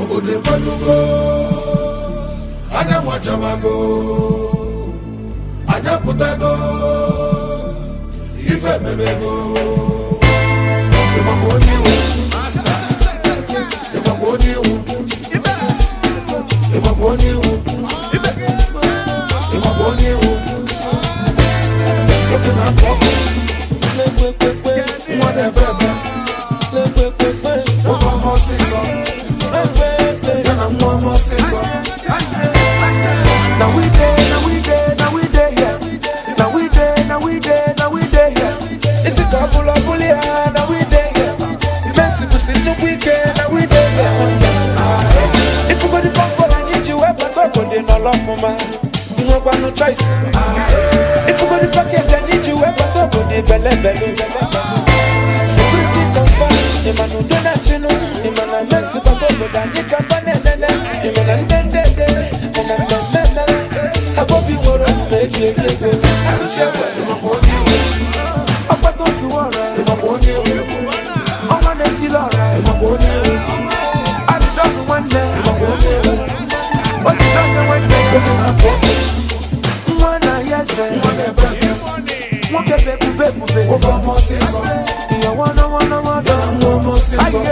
Obodo Balugo, Anya Mwachamago, Anya Putago, Ife Bebego, Yemamoni, Yemamoni, Yemamoni, Yemamoni, looking at Papa, whatever, over more season. Now we there, yeah. Now we there, yeah. It's a couple of bully, now we there, yeah. Messy to see the weekend, now we there, yeah. If you got the phone for I need you, but I got no love for man. You don't got no choice. If you got the package, I need you, but I got no belly. Security confirm, the man who do not you know, the man I mess with, but I can't find it. The man I'm dead, and I'm dead. I hope you were on the baby. I'm about to see what I'm on the Tila. I'm done one day. What you done one day? One eye, yes, one baby, over more season. You wanna, more season.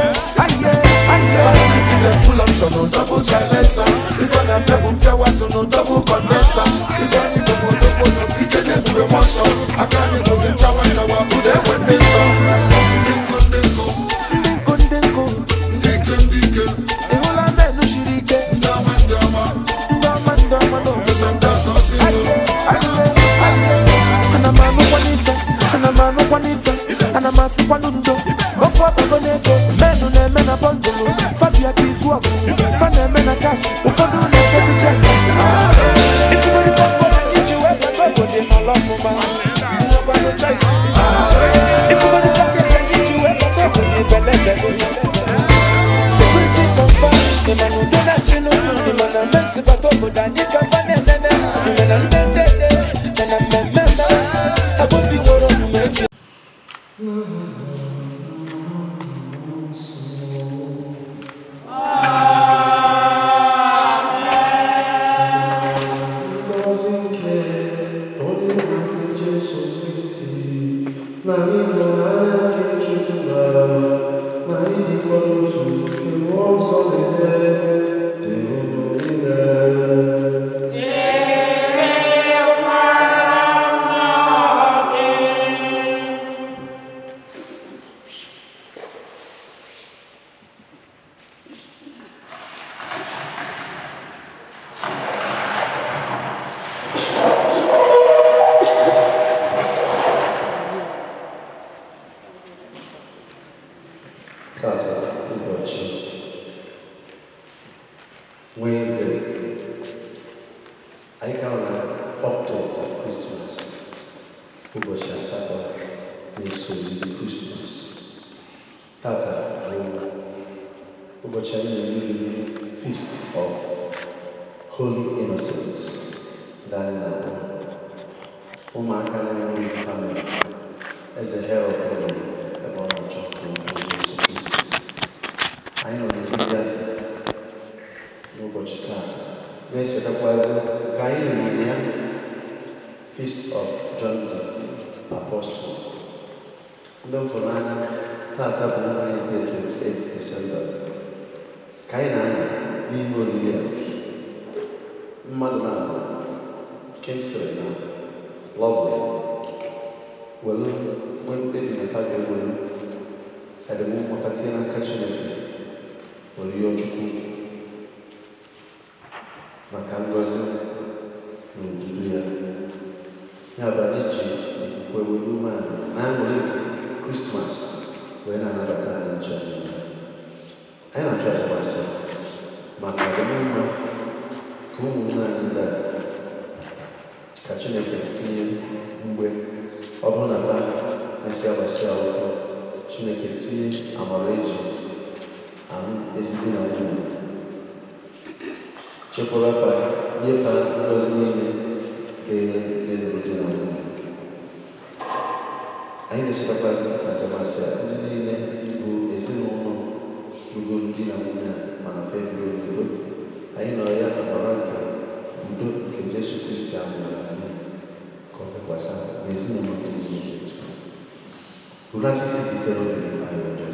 Full option, no double silencer. If I'm a pebble, there was no double condenser. If I need to go to you can never be one song. I can't go in Chawa, who they went this song. The whole of them, no shirike. And I'm a Sipanundo. Men on a men a bundle. Fabia is walk. Fan a men a cash. If I do not get a check. If you want to come for I need you, I got in my love for man. No choice. If you want to talk, I need you, I got in belly. Security confirm. The man who do not you know. The man a mess, but over than you can find it. The man I'm dead. And I'm member. I hope you were on the make it. Wednesday, I can update of Christmas. Ubocha Saba needs to be Christmas. Tata, Ubocha feast of Holy Innocents. Dana, Umaka family as a herald about the chocolate. I know the Ochiagha. Nature was a feast of John the Apostle. Don't for Tata Wednesday, 28th December. Kaina, Limo Lia, Madonna, Kinsella, Lovely. Well, when baby the father will at the moment of Fatina catching it, or Yojuku. Makangozi n'ojudu ya n'abalị kweweluma n'aṅụrị Christmas wee na-anabata anyị nche anyị na-achọ atụmasị maka ọdịmma ka ụmụnne anyị daa ka Chineke tinye mgbe ọ bụrụ na ha mesịa gbasịa akwụkwọ Chineke tinye amara eji ahụ ezigbo na nwunye chekwara fa nyefe ngozi niile dị n'ụdị na nwunye. Anyị na-echetakwazị na Jamasị ndị niile bụ ezinụlọ rugoro di na nwunye a mana february ezinụlọ ndị niile etu runata isi bitere obi anyị ọjọọ.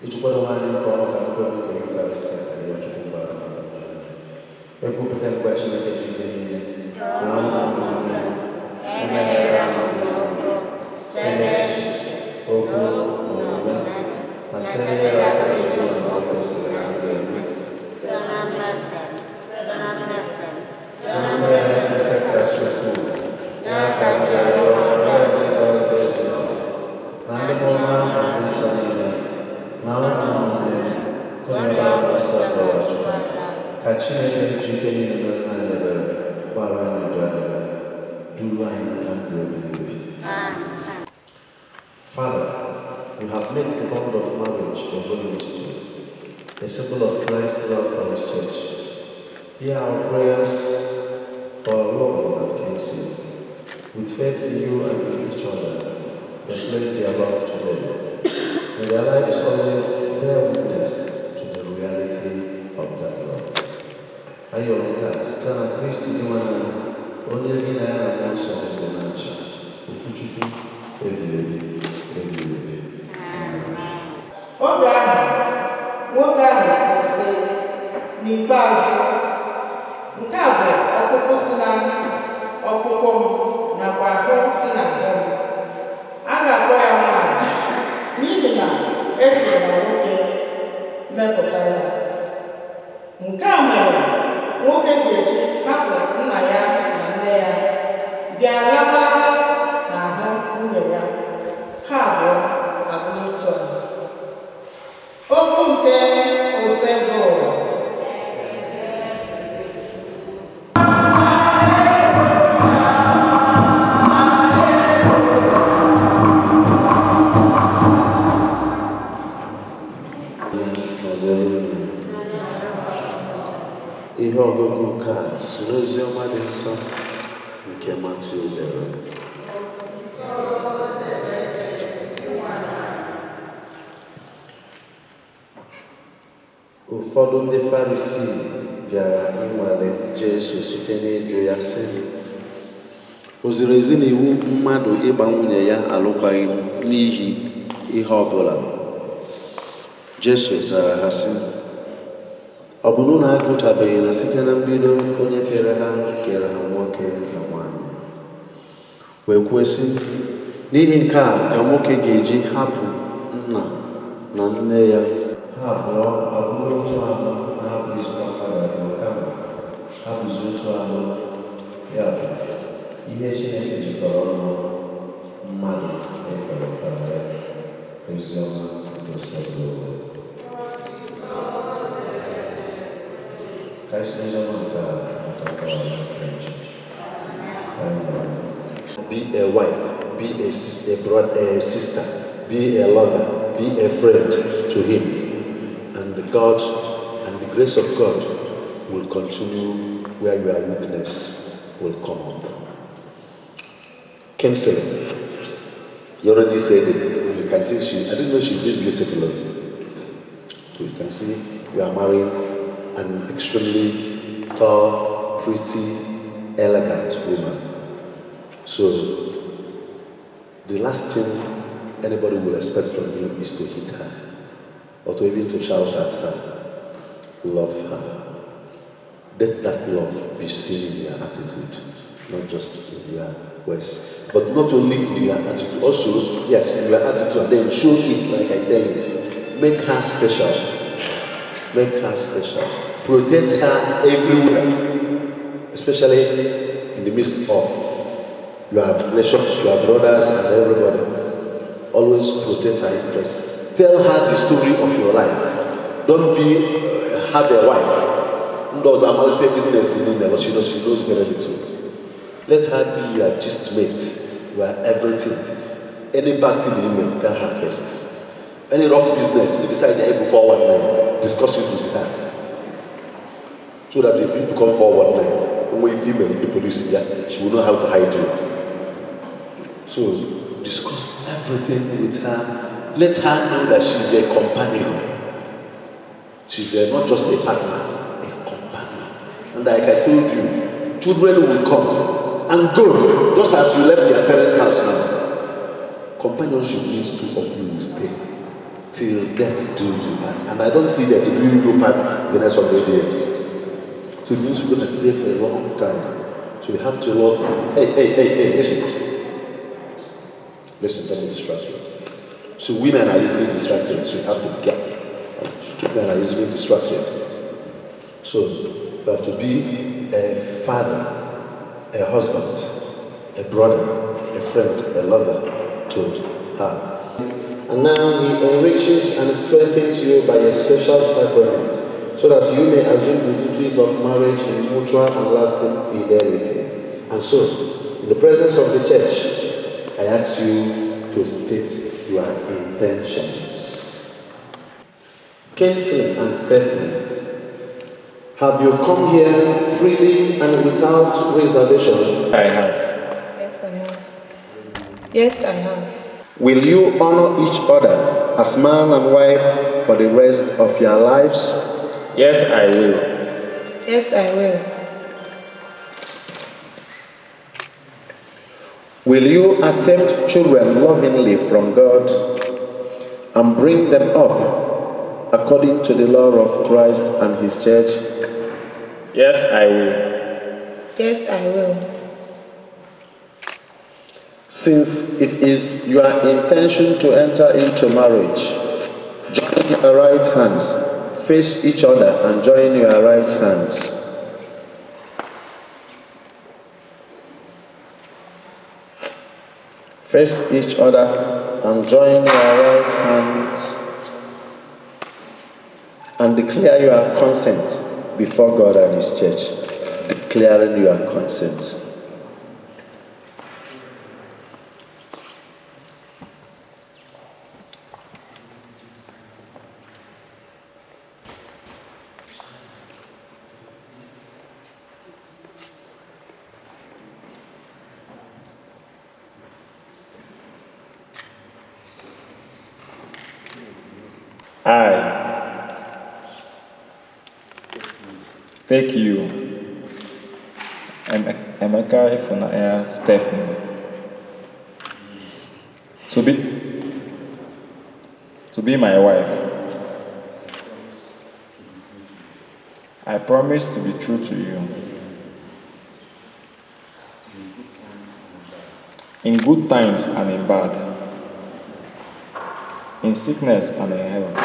Ijukwara nwanyị nke ọrụ ka mkpebi nke Eucharistia ka ya Chukwu gbara ekwupụta mgbe Chineke ji ihe niile na ụmụ emeghara ahụ site n'echiche okwu na omume na site n'ihe akwụkwọ ezi na ọ kwesịrị na ndị eme site na mmehie nke kasị ukwuu ya ka ndị arịọ ọrịa ndị ọrụ eji na ndị mmụọ ahụ nsọ niile ma ụmụnne kụnyere ọsọ Chukwu ka Chineke ji ike niile mere anyị ebere gbara anyị uju anya duru anyị na ndụ ebighị ebi. Father, you have made the bond of marriage a holy mystery, a symbol of Christ's love for His church. Hear our prayers for our Lord and King. With faith in you and in each other, they pledge their love today. And their life is always bear witness to the reality of that love. Ayoka, Stana Christi Dimana, only Lina and Answer of the Nature, Ufuchuku, Ebi. Nwoke ahụ sị n'ikpeazụ, nke a bụ ọkpụkpụ si na ọkpụkpụ m nakwa ahụ si na ahụ m. A ga-akpọ ya nwanyị n'ihi na esi na nwoke mepụta ya. Nke a mere nwoke ga-eji hapụ nna ya na nne ya bịa laba n'ahụ nwunye ya, ha abụọ abụrụ otu ahụ. Okwu nke Ochiagha ihe ọgụgụ nke a si n'ozi ọma dị nsọ nke Matthew dere. Ụfọdụ ndị Farisii bịara ịnwale Jesu site n'ịjụ ya sị, o ziri ezi n'iwu mmadụ ịgba nwunye ya alụkwaghị n'ihi ihe ọbụla? Jesu zara ha sị, ọ bụ na unu agụtabeghị na site na mbido onye kere ha nwoke na nwanyị, wee kwuo sị, n'ihi nke a ka nwoke ga-eji hapụ nna na nne ya, ha abụọ abụrụ otu ahụ, na-abụzikwa abụọ kama ha bụzi otu ahụ. Ya bụ ihe Chineke jikọrọ ọnụ, mmadụ ekekọrịtara ya. Oziọma nke Ochiagha. Be a wife, be a sister, be a lover, be a friend to him, and the grace of God will continue where your weakness will come up. Counseling. You already said it. You can see I didn't know she's this beautiful. So you can see we are marrying an extremely tall, pretty, elegant woman. So the last thing anybody will expect from you is to hit her, or to even to shout at her. Love her. Let that love be seen in your attitude, not just in your words. But not only in your attitude, also, yes, in your attitude, and then show it like I tell you. Make her special. Make her special. Protect her everywhere, especially in the midst of your relations, your brothers and everybody. Always protect her interests. Tell her the story of your life. Don't have a wife who does say business in India, but she knows very little. Let her be your gist mate, your everything. Any bad thing in India, tell her first. Any rough business, you decide to before one night, discuss it with her. So that if you come for one night, when you female in the police, she will know how to hide you. So discuss everything with her let her know that she's a companion. She's not just a partner, a companion. And like I told you, children will come and go, just as you left your parents' house now. Companionship means two of you will stay till death do you part. And I don't see that do you part the next 100 years. So it means you're going to stay for a long time. So you have to love. Hey, listen. Listen, don't be distracted. So women are easily distracted, so you have to be careful. Men are easily distracted. So you have to be a father, a husband, a brother, a friend, a lover to her. And now he enriches and strengthens you by a special sacrament, so that you may assume the duties of marriage in mutual and lasting fidelity. And so, in the presence of the church, I ask you to state your intentions. Kingsley and Stephanie, have you come here freely and without reservation? I have. Yes, I have. Yes, I have. Will you honor each other as man and wife for the rest of your lives? Yes, I will. Yes, I will. Will you accept children lovingly from God and bring them up according to the law of Christ and His church? Yes, I will. Yes, I will. Since it is your intention to enter into marriage, join your right hands, face each other and join your right hands. Face each other and join your right hands and declare your consent before God and His church. Declaring your consent. I take you, Emeka Ifunanya Stephanie, to be my wife. I promise to be true to you, in good times and in bad, in sickness and in health.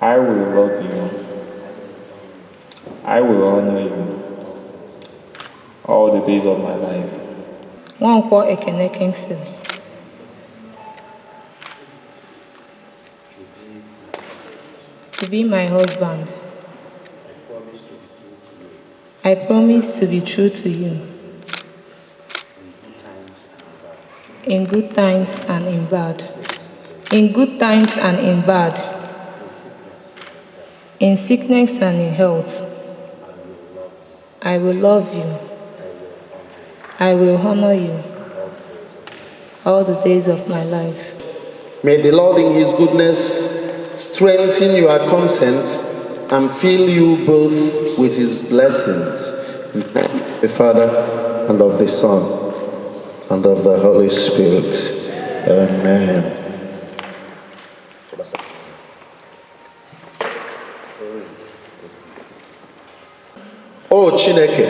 I will love you. I will honor you all the days of my life. Nwankwo Ekene Kingsley. To be my husband. I promise to be true to you. In good times and in bad. In good times and in bad. In sickness and in health. I will love you. I will honor you all the days of my life. May the Lord in His goodness strengthen your consent and fill you both with His blessings. In the name of the Father, and of the Son, and of the Holy Spirit. Amen. O Chineke,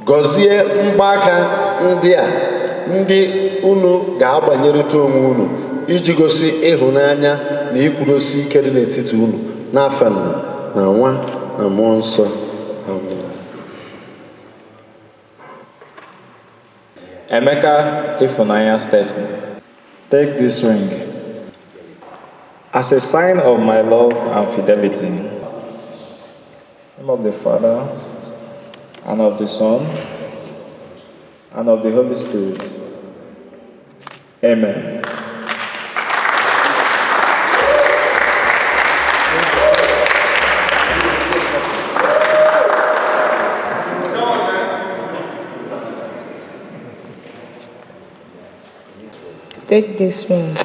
gọzie mgbaka ndị unu ga-agbanyerịta onwe unu iji gosi ịhụnanya na ikwudosi ike dị n'etiti unu n'afa Nna na Nwa na Mmụọ Nsọ. Amen. Emeka Ifunanya Stephanie, take this ring as a sign of my love and fidelity. In the name of the Father, and of the Son, and of the Holy Spirit. Amen. Take this ring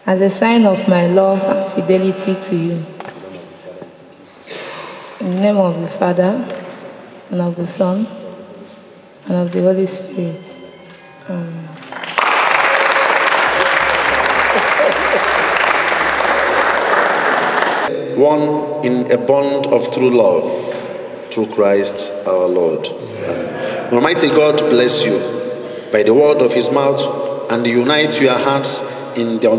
as a sign of my love and fidelity to you. In the name of the Father, and of the Son, and of the Holy Spirit. Amen. One in a bond of true love, through Christ our Lord. Amen. Almighty God bless you by the word of his mouth and unite your hearts in the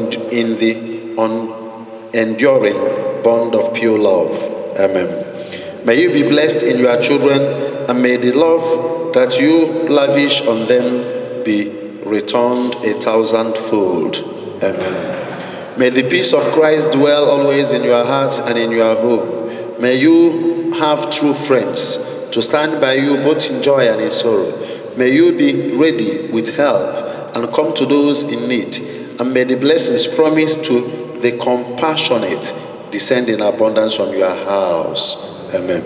enduring bond of pure love. Amen. May you be blessed in your children, and may the love that you lavish on them be returned 1,000-fold. Amen. May the peace of Christ dwell always in your hearts and in your home. May you have true friends to stand by you both in joy and in sorrow. May you be ready with help and come to those in need. And may the blessings promised to the compassionate descend in abundance from your house. Amen.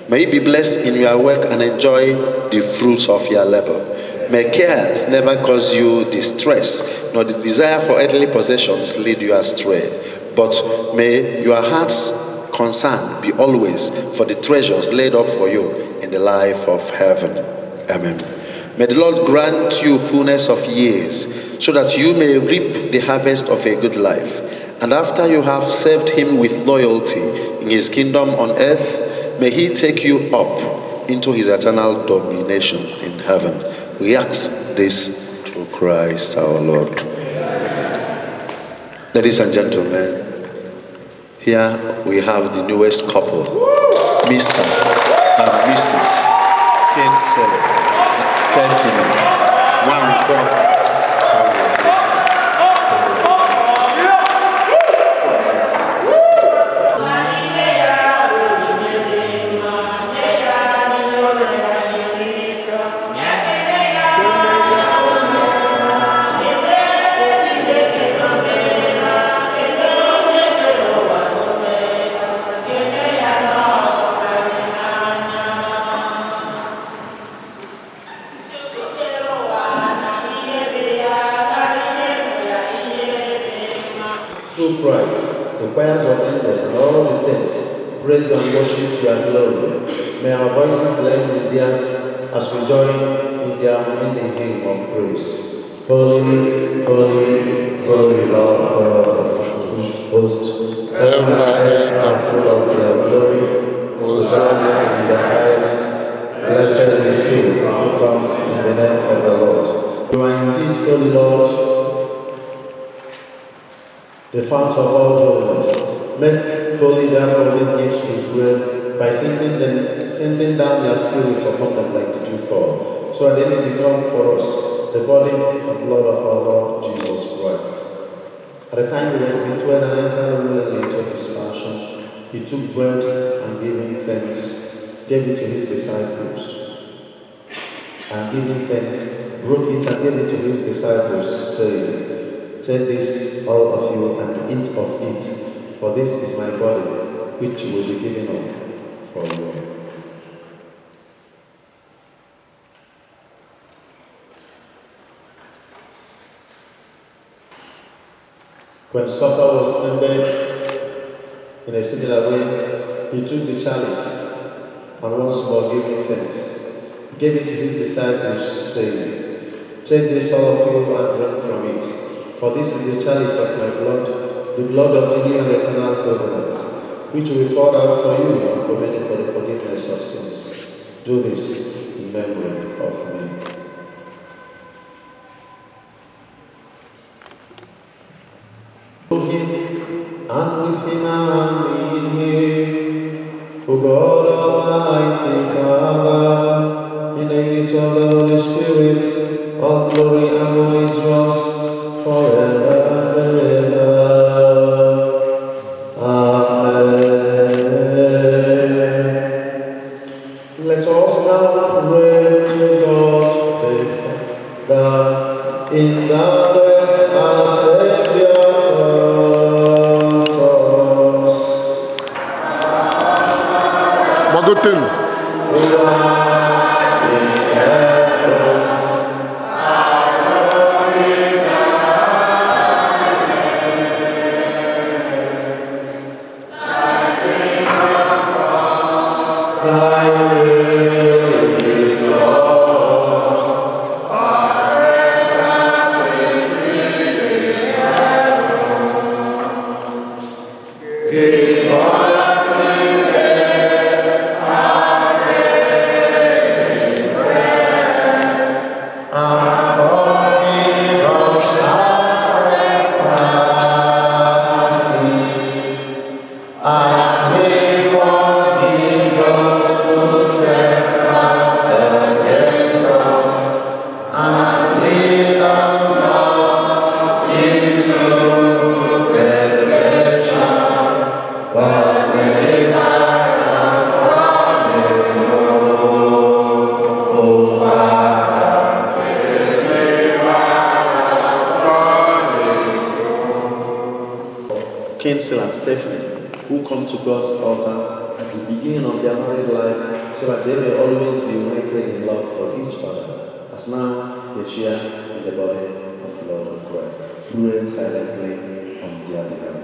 May you be blessed in your work and enjoy the fruits of your labor. May cares never cause you distress, nor the desire for earthly possessions lead you astray. But may your heart's concern be always for the treasures laid up for you in the life of heaven. Amen. May the Lord grant you fullness of years, so that you may reap the harvest of a good life. And after you have served him with loyalty in his kingdom on earth, may he take you up into his eternal domination in heaven. We ask this through Christ our Lord. Ladies and gentlemen, here we have the newest couple, Mr. and Mrs. Ekene and Stephanie Nwankwo. Through Christ, the choirs of angels and all the saints praise and worship your glory. May our voices blend with theirs as we join in their unending hymn of praise. Holy, holy, holy Lord God of hosts, heaven and earth are full of your glory. Hosanna in the highest. Blessed is he who comes in the name of the Lord. You are indeed holy, Lord, the fount of all holiness. Make holy therefore these gifts we pray, by sending down your Spirit upon them like the dewfall, so that they may become for us the body and blood of our Lord Jesus Christ. At the time he was betrayed and entered willingly into his passion, he took bread and giving thanks, gave it to his disciples. And giving thanks, broke it and gave it to his disciples, saying, "Take this, all of you, and eat of it, for this is my body, which will be given up for you." When supper was ended, in a similar way, he took the chalice, and once more giving thanks, he gave it to his disciples, saying, "Take this, all of you, and drink from it. For this is the chalice of my blood, the blood of the new and eternal covenant, which will be poured out for you and for many for the forgiveness of sins. Do this in memory of me." And with him and in him, O God Almighty Father, in the unity of the Holy Spirit, all glory and honor is yours forever and ever. Amen. Let us now pray to God the Father in the verse our Savior taught us. Magotin. Who art in heaven, hallowed be thy will be done. Kinsel and Stephanie, who come to God's altar at the beginning of their married life so that they may always be united in love for each other, as now they share in the body of the Lord of Christ. Pray silently on their behalf.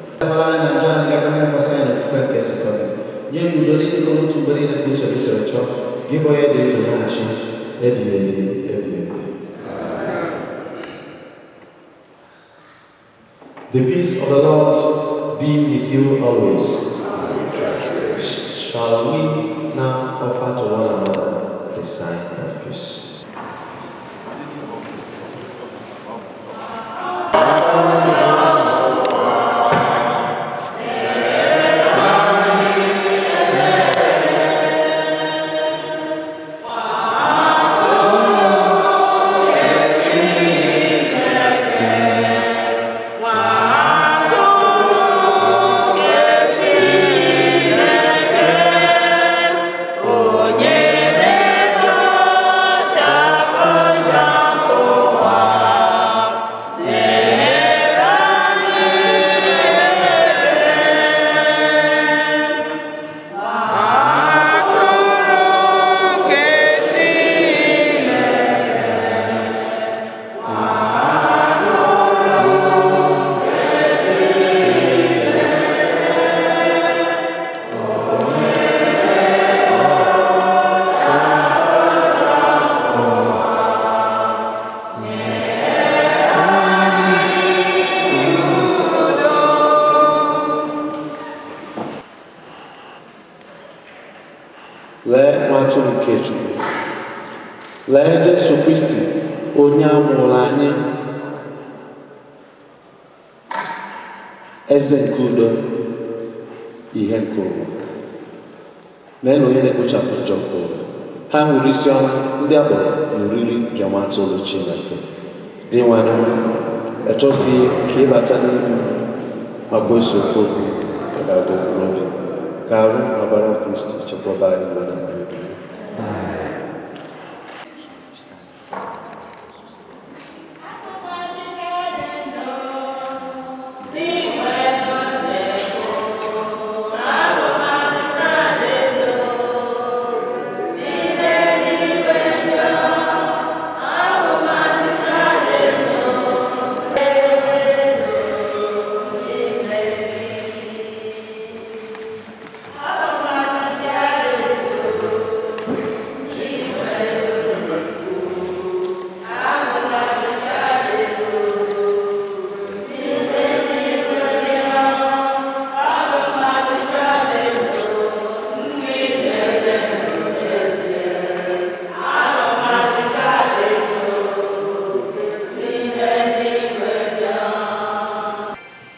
The peace of the Lord be with you always. Shall we now offer to one another the sign of peace? Lee nwatụ nke Chukwu, lee Jesu Kristi onye amụrụ anyị, eze nke udo, ihe nke ụwa. Lee na onye na-ekpochapụ njọ nke ụwa. Ha nwere isi ọma ndị a kpọrọ n'oriri nke nwa atụrụ Chineke. Dị nwanụ, echọsighị ka ịbata n'ihu ma gbuso okwu ka ga-abụ mkpụrụ obi. Ka arụ ọbara Kristi chekwaba anyị ruo na mgbe ebighị.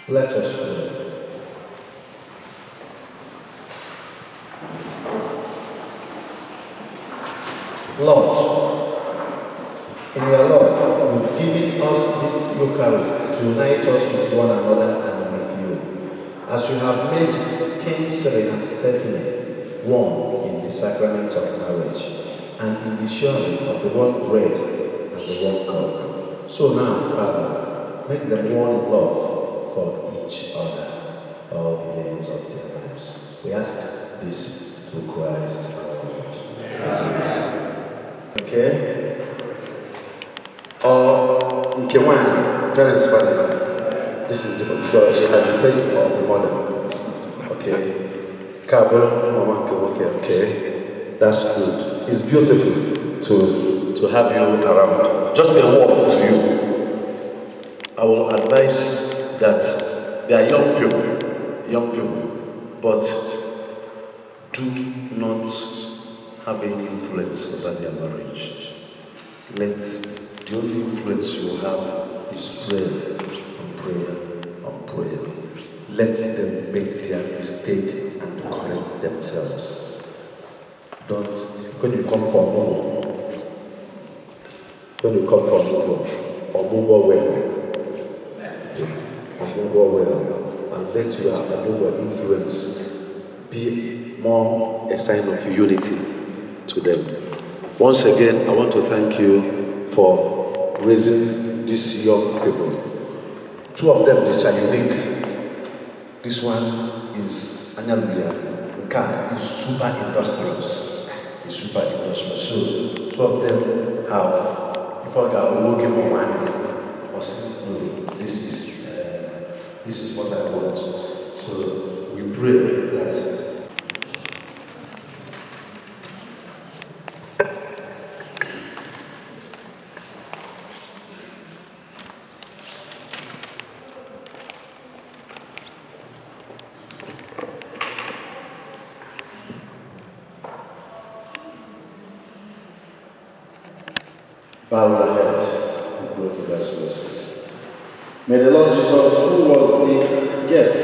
Let us pray. Lord, in your love, you've given us this Eucharist to unite us with one another and with you, as you have made King Cyril and Stephanie one in the sacrament of marriage and in the sharing of the one bread and the one cup. So now, Father, make them one in love for each other all the days of their lives. We ask this through Christ our Lord. Amen. Okay? Okay, one, very special. This is different because she has the face of the mother. Okay. Kabul, Mama, okay. That's good. It's beautiful to have you around. Just a word to you. I will advise that they are young people, but do not have any influence over their marriage. The only influence you have is prayer and prayer and prayer. Let them make their mistake and correct themselves. Don't, when you come for more, or move well, and let your influence be more a sign of unity to them. Once again, I want to thank you for raising these young people. Two of them, which are unique. This one is Anyaluya. Nka is super industrious. So two of them have, before they are working on one, this is what I want. So we pray that bow your head and pray for God's mercy. May the Lord Jesus, who was the guest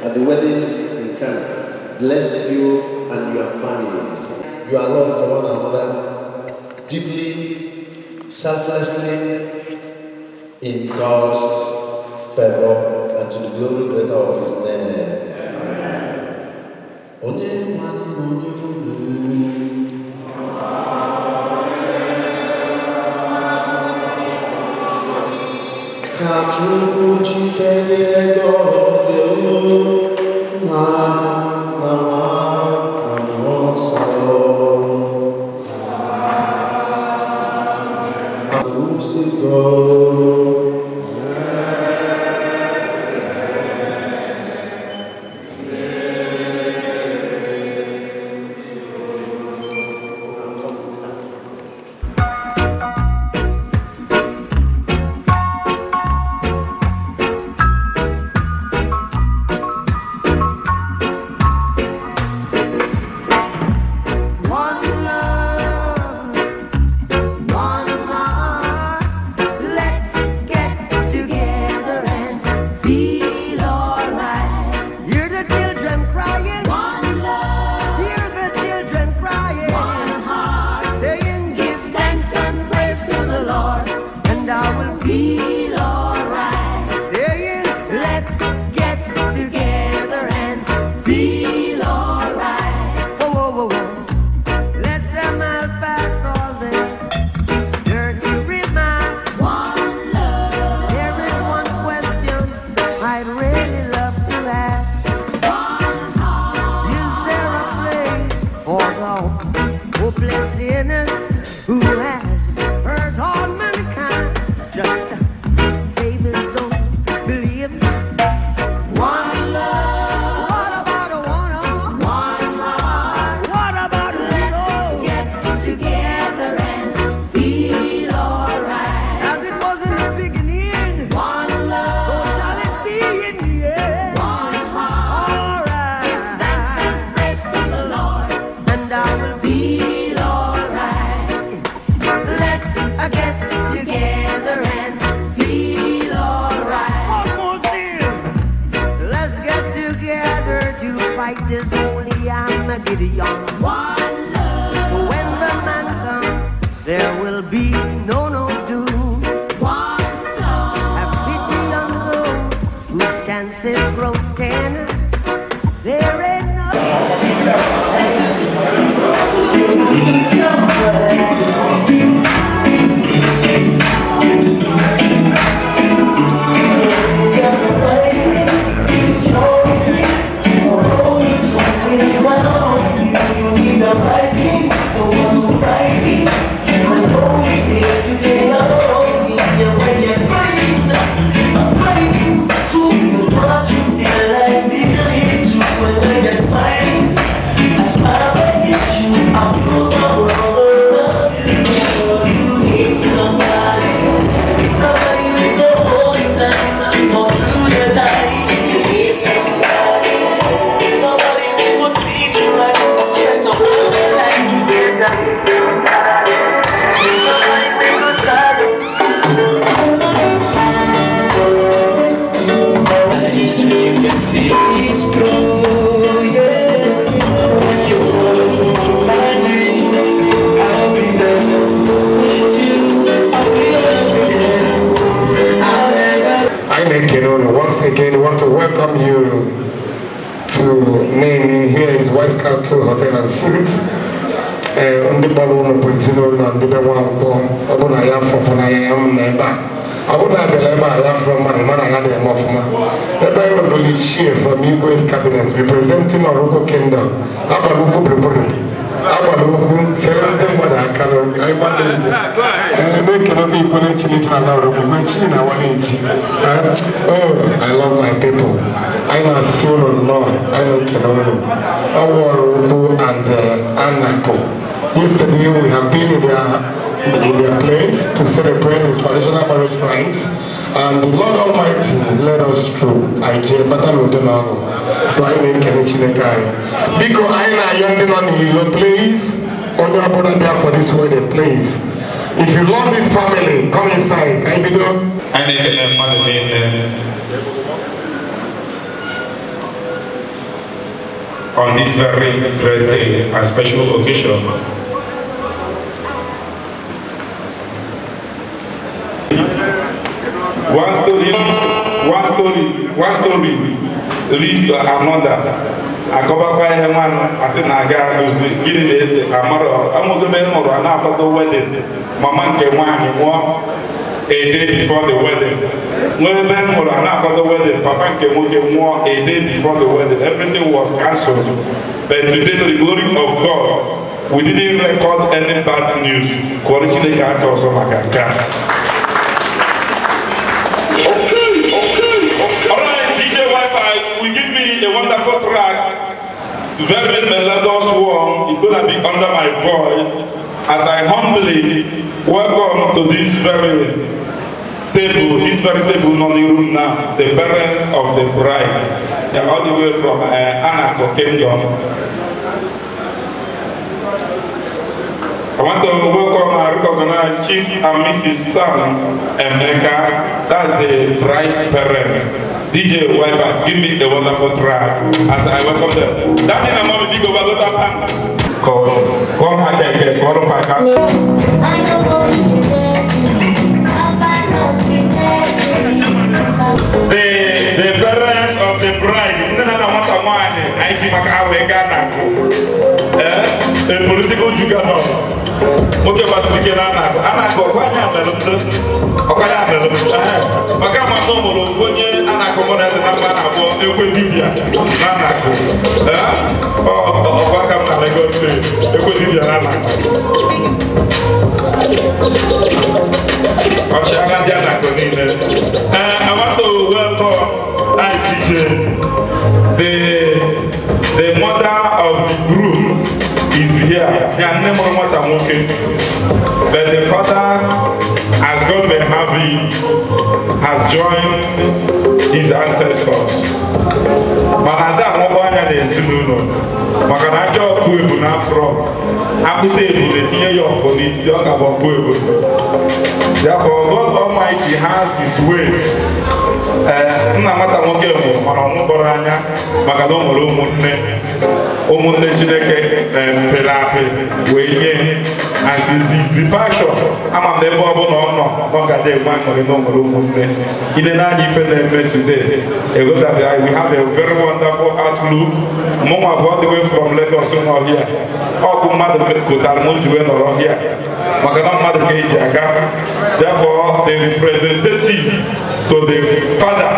at the wedding in Cana, bless you and your families. You are loved for one another deeply, selflessly, in God's favor and to the glory greater of His name. Amen. You need Cattle Hotel and Suites. Ndị gbara ụlọ bụ ezinụlọ ndị be Nwankwo. Ọ bụ na ya fọfọ na ya m na ebe a. Ọ bụ na abịala ebe a ya fọrọ mmadụ mana ya na-eme ọfụma. Ebe anyị nwegoro ichie from Igbo's cabinet representing Oraukwu Kingdom. Agbara ukwu pụrụpụrụ. Agbara ukwu fere ndị mmadụ aka n'oge. Anyị gbara ego. Na-ekele obi Igbo Chineke na Oraukwu. Igbo Chineke na Wale Ichi. Oh, I love my people. I know Solo Law. I know Kenolo. Oraukwu and Anako. Yesterday we have been in their place to celebrate the traditional marriage rites, and the Lord Almighty led us through. I just better know the now. So I make any guy. Because I know young on the place, on the abundant there for this wedding place. If you love this family, come inside. Can you do? I make a money on this very great day and special occasion. One story leads to another. I come back by him and I said, "Naga, gini desi amaro. Amu go meni moro ana apato wedding. Mama nke wani mo a day before the wedding. When meni moro ana apato wedding, papa nke mo a day before the wedding. Everything was cancelled. But today, to the glory of God, we didn't record any bad news. Quality the car also makaka." Will give me a wonderful track, very melodious one. It's gonna be under my voice as I humbly welcome to this very table non room now, the parents of the bride. They are all the way from Anako Kingdom. I want to welcome and recognize Chief and Mrs. Sam Emeka. That's the bride's parents. DJ Wiper, give me a wonderful track as I welcome them. That thing I'm going to big over the band. Come again, call of my The parents of the bride, I give a political juggernaut. Okay, but we can Anako, why not? Maka masomo lonye Anako mona na bana ekwe Libya Anako. Waka na Lagos ekwe Libya Anako. Ochiagha Anako nile. I want to welcome ICJ, the mother of the group. Is here. But the father, as God may have it, has joined his ancestors. Manada Mobanya de Sununo, Makanajo Kuibuna from Abute, the Tia of Police, Yokabo Kuibu. Therefore, God Almighty has his way. Namata Mogemo, Maramuboranya, Magadomo Munne, Omunde Chideke, Pelape, Weye, and since his departure, I'm never no, Mogade, one for the normal Munne. In the night, if today, it was that we have a very wonderful outlook. Mama brought the way from Lagos here. All mother could have moved to here. Makadam Mother Kejaga. Therefore, the representative to the father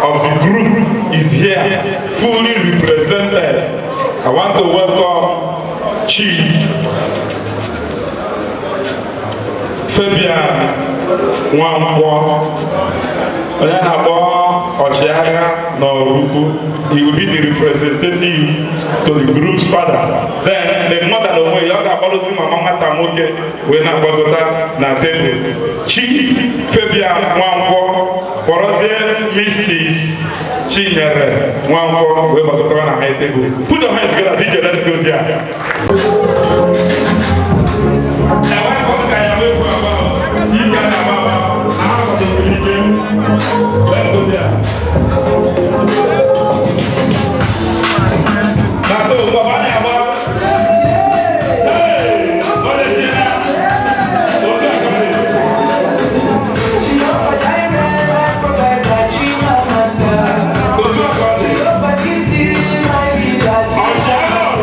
of the group is here, fully represented. I want to welcome Chief Nwankwo. Ochiagha Oraukwu. He will be the representative to the group's father. Then the mother of the young policy Mama Tamoke will not go na table. Chief Nwankwo, Mrs. Chinyere Nwankwo will go na high table. Put your hands together, DJ. Let's go there. Ochiagha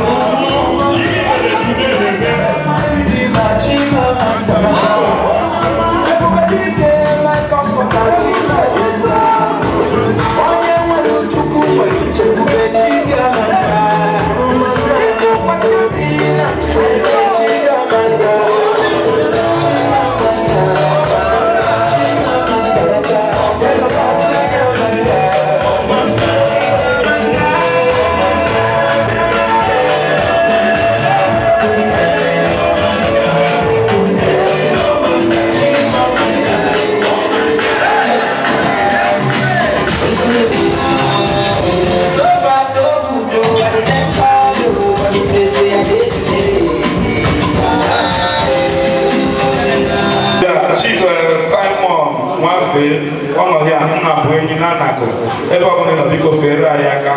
ebe ọ bụla nọ biko fere anyị aka.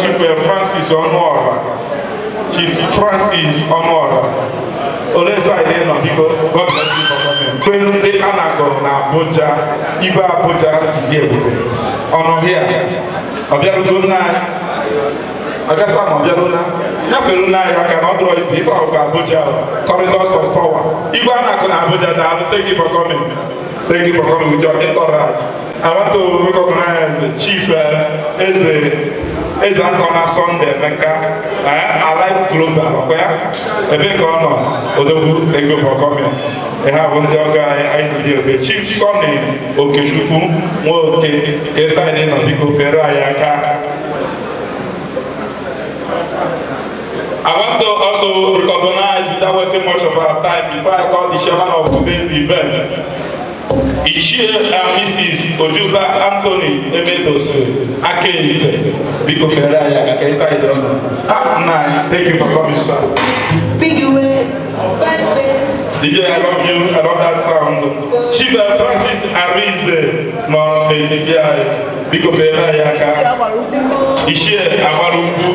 Chief Francis Ọnụọra, Chief Francis Ọnụọra, ole side nọ biko, God bless you for coming. Mgbe ndị a na-akọrọ na Abuja, Igwe Abuja jide ebube, ọ nọ hịa, ọ bịarugo nna anyị, ọ gasa ma ọ bịarugo nyafere nna anyị aka na ọ dụrọ isi ife ọgụ Abuja, corridors of power. Igwe a na-akọ na Abuja, daalụ, thank you for coming. Thank you for coming with your entourage. I want to recognize Chief Eze Akona Sunday Meka, Alive Global, Ebe Kono, Odobu, thank you for coming. I have one guy, Chief Sonny Okeshuku, Moke, Esaine Nabiko Ferrayaka. I want to also recognize, without wasting much of our time, before I call the chairman of today's event, Ichie and Mrs. Ojuba Anthony Emedos Akense, Biko Ferraya, Akesa Idon. Nice, thank you for coming, sir. Big way, bad face. DJ, I love you, I love that sound. Chief Francis Arize, Mount Mediai, Biko Ferraya, Ichie Oraukwu.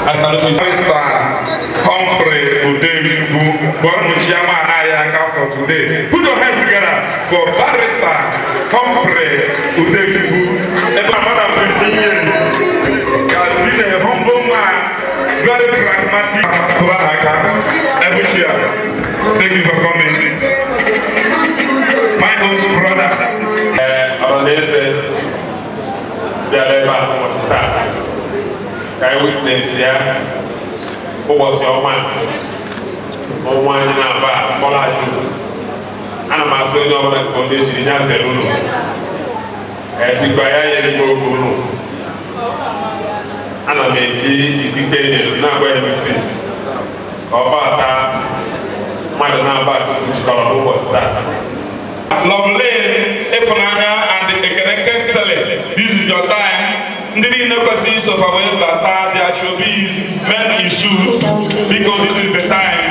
I salute you. Humphrey Odejubu, Ochiagha Oraukwu for today. Put your hands together for Barrister Humphrey Odejubu. About more than 15 years, he has been a humble man, very pragmatic. Thank you for coming. My old brother. I witness here. Who was your man? Or one in our back, all I do. And I'm asking you over the foundation in Yaseruno. And the Gaya Guru. And I may be dictated, not where we see. Or Bata, Madam Abba, who was that. Lovely, Ifunanya, and the Ekene Celebrate. This is your time. Ndiri negotiations of our that there should be men in suits because this is the time.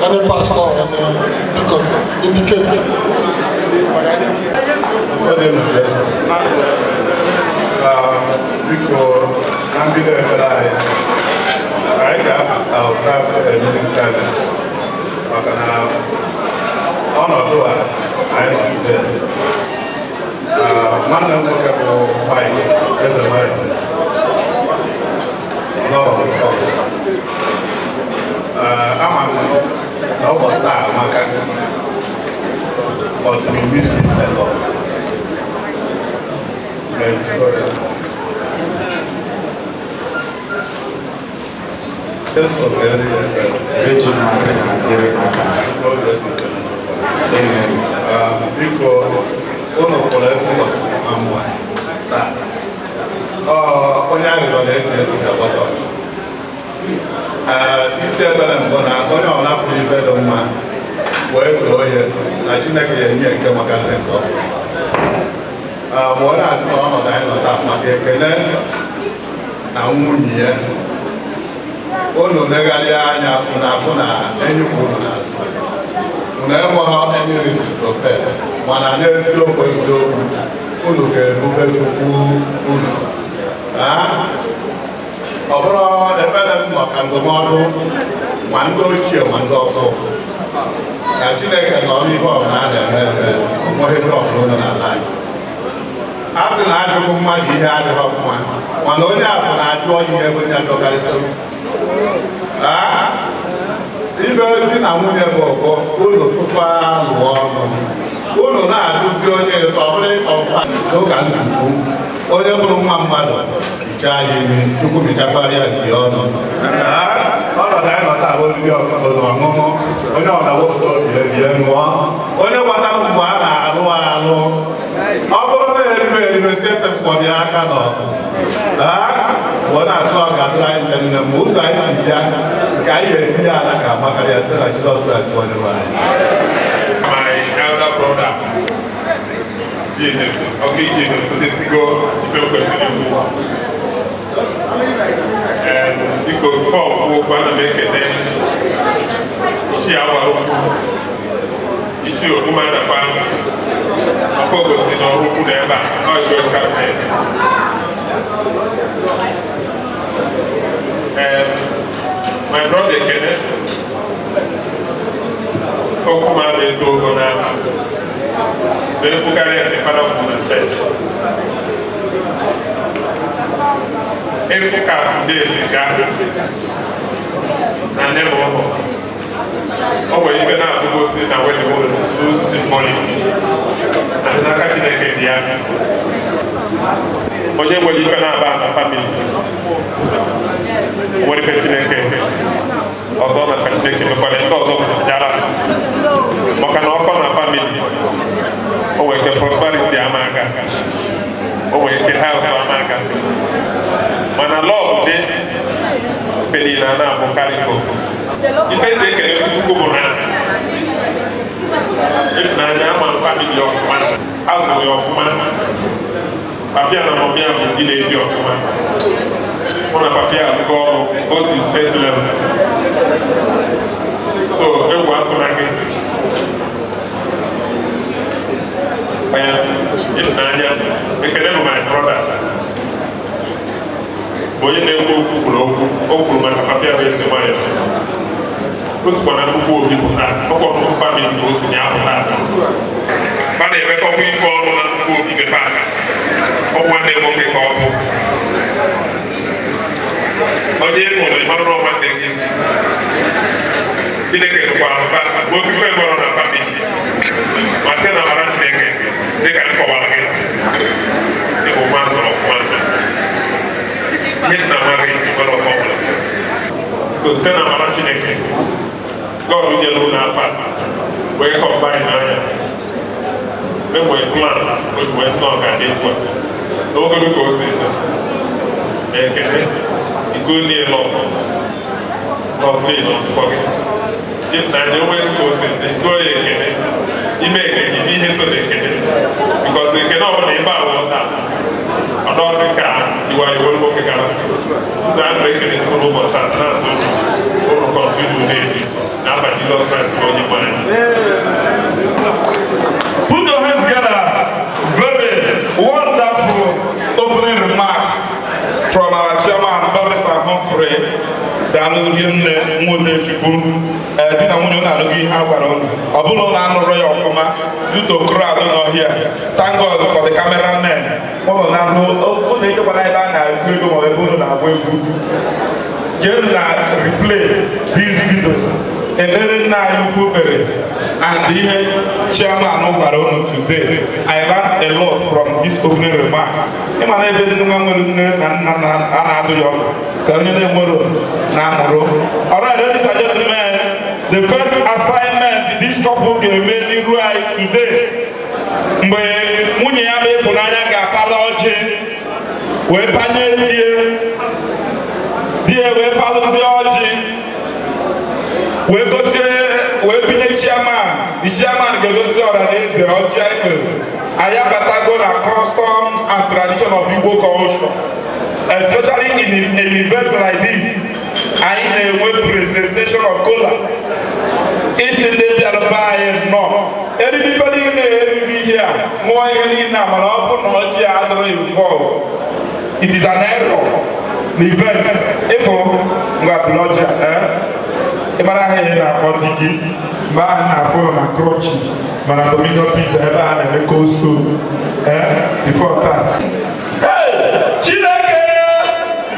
Any pastor and indicate Because I'm going to I got outside the minister. Ọnọdụ a anyị nọgide nwanne m nwoke bụ Mike Ezemaya nọrọ ama m na ụbọchị taa maka ọdịnihu melọ biko ụlọ kpọrọ ebe ọsịsa na mmụọ taa onye ahụ nọ na-eke ego ga-agbata isi ebere mbụ na onye ọbụla pụrụ ibe dị mma wee too ya na Chineke ya enye nke maka ndị nke ọbụla ma ọ na-asị na ọnọdụ anyị nọ taa maka Ekene na nwunye ya unu legharịa anya afụ na enyi kwuru n'azụ unu enweghị any reason to fail, mana n'eziokwu eziokwu unu ga-erube Chukwu ụzọ. Ọ bụrụ ekpere m maka ndụmọdụ ma ndị ochie ma ndị ọzọ ka Chineke nọ n'ihe ọbụla a na-eme eme onweghị ndị ọbụla ụlọ n'ala anyị. A sị na ajụghị mmadụ ihe adịghị mma, mana onye afọ na-ajụ ihe ebe onye adọkarịsịrị. Ibe di na nwunye bụ ọgọ ụlọ tupu alụọ ọnụ ụlọ na-adụzi onye ọbụla ịkọmpa n'ụka nzukọ onye bụrụ nwa mmadụ hichaa ya ime Chukwu mechakwara ya nke ọnụ. Ọnọdụ anyị nọta ahụ oriri ọkụkọ na ọṅụṅụ onye ọbụla wepụta obi ebie ṅụọ onye gbata mgbe a na-alụ alụ ọ bụrụ na eribe si ese mkpọrọ ya aka n'ọgụ ọ na-asụ ọ ga-adụrụ anyị nche niile ma ụzọ anyị si bịa ka anyị ga-esi ya ala ka amakarịa site na Jizọs Kraịst bụ onye nwe anyị. My elder brother, because before we go to make it, Ochiagha Oraukwu, Oraukwu Celebrate. My brother Ekene, Okuma Bedogona, Bukari and the father of the church. Every car days in Ghana, and never always even now to go sit and wait the world to lose the money. And not catching again the army. But you will even about the family. What if it's in a case? Although the family can be called Jara, but can offer a family. Oh, we can prosperity America. Oh, we can help America. When a law did, Felina, Bocarico. If I take a look at if Nana, family of man, house of man, Papiana Mobia will delay your man. One of Papia go to his first level. So, they want to make it. If Nanya, they can never my brother. Boy, they go to my Papia is the way. Who's one of the poor people that family goes in Yamaha? But they record me for one of the poor people back. Or one day won't be called. Or the one they don't know what they give. They get to one back, working for a family. I said, I'm not making they can go again. They will one of one. Hit the money to go to so stand up and watching God will get on our path. Wake up by now. Then we plan with West North and this one. Nobody goes in this. It's good near long. Not free, not forget. If nobody goes in, enjoy it. You make it, you need to take it. Because they cannot only buy water. I'm not the car, you are your work again. That making it for over that. Continue with it. Now, Jesus Christ, God, you mind. Put your hand. daalụ nne nwode chukwu di na nwunye na-alụghị ihe a gwara ụnụ ọ bụla ụlọ anụrụ ya ọfụma duto crowd n'ọhịa thank God for the cameraman ụlọ na-alụ ụlọ ejekwana ebe a na-ekwu ego ma ebe ụlọ na-agba egwu jenu na replay this video ebere nna anyị ukwu mere and ihe chairman gwara ụnụ today I learned a lot from this opening remarks. ịma na ebe ndị nwa nwere nne na nna a na-adụ ya ọgụ ka onye na-enwero na-amụrụ. Alright, ladies and gentlemen, the first assignment this couple ga-eme n'iru anyị today mgbe nwunye ya bụ Ifunanya ga-apala ọjị wee panye die wee palụzie ọjị wee gosie wee binye chairman. The chairman ga-egosi ọra na eze ọjị anyị anyị abatago na customs and tradition of Igbo culture, especially in an event like this. Anyị na-enwe presentation of kola isi ndị bịara be anyị nọ eriri ife niile eriri ihe a mụọ ihe niile a mana ọ bụ na ọjị a adịrọ involved. It is an error na event ịfụ ngwa blọja ịmara aha ihe na-akpọ di gị mgbe ahụ na-afụ na crutches mana dominion pizza ebe a na-eme costo before taa. Chineke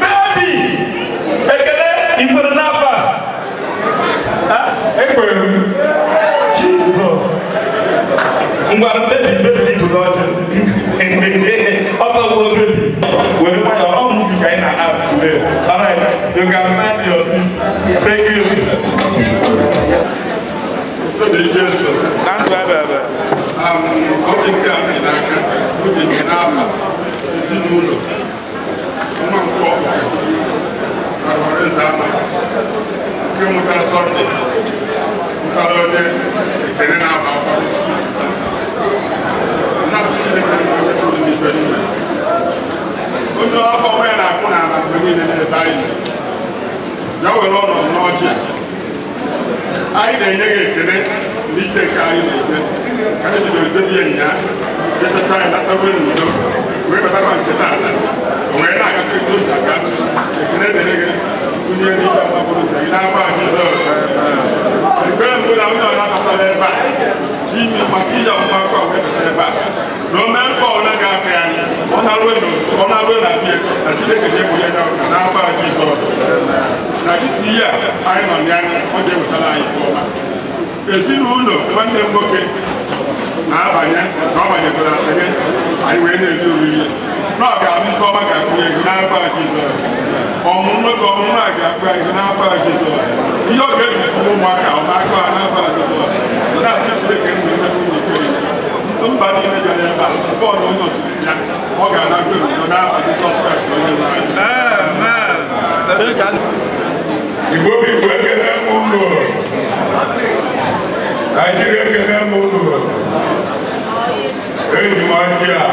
baby Ekene ikwere n'afọ a ekwere m Jizọs ngwa bebi ibu n'ọjị ọtọgbuo bebi were nwayọ ọ mụvi ka anyị na-have today. Alright, you can find your seat. Thank you. Ọdịka anyị n'aka oge gị n'afa ezinụlọ Nwankwo arụrụeze ama nke mụtara Sọnde mụtara onye Ekene na-aba akwa mmasị Chineke na onye pụrụ n'ife niile onye ọkọ onye na-akwụ n'ala mgbe niile n'ebe anyị ya were ọnọdụ n'ọjị anyị na-enye gị ekele n'ike nke anyị na-eme ka anyị bidoro itebi ya nya jechata anyị natabe n'udo wee bataba nke taata o wee na-agata etu o si aga ekele dịrị gị onye n'ike mgbabụrụ nke gị n'agba Jizọs. Ekpere mbụ na onye ọ nabatala ebe a ji ime maka iji ọmụma akwa wee bata ebe a na o mee mkpa ọna ga-akpa ya ọ na-alụ na bie na Chineke ji egbo ya ya ụka n'agba Jizọs. Na isi ihe a anyị nọ n'anya ọ ga-ewetara anyị nke ọma. Ezinụlọ nwanne m nwoke na-abanye ka ọ banyekwara abanye anyị wee na-eri oriri na ọ ga-abụ nke ọma ga-akpụ ego n'afọ Jizọs. Ọmụmụ ka ọmụmụ a ga-akpụ ego n'afọ Jizọs. Ihe ọ ga-eji fụrụ ụmụaka ọmụaka a n'afọ Jizọs na-asị Chineke m na-emekwu n'ikpere ndụ mba niile bịara ebe a bọọlụ onye osiri ya ọ ga-ana mkpebi n'afọ Jizọs Kraịst onye nwe anyị. Igbo Igbo ekele m ụlọ Nigeria ekele m ụlọ eji m ọjị a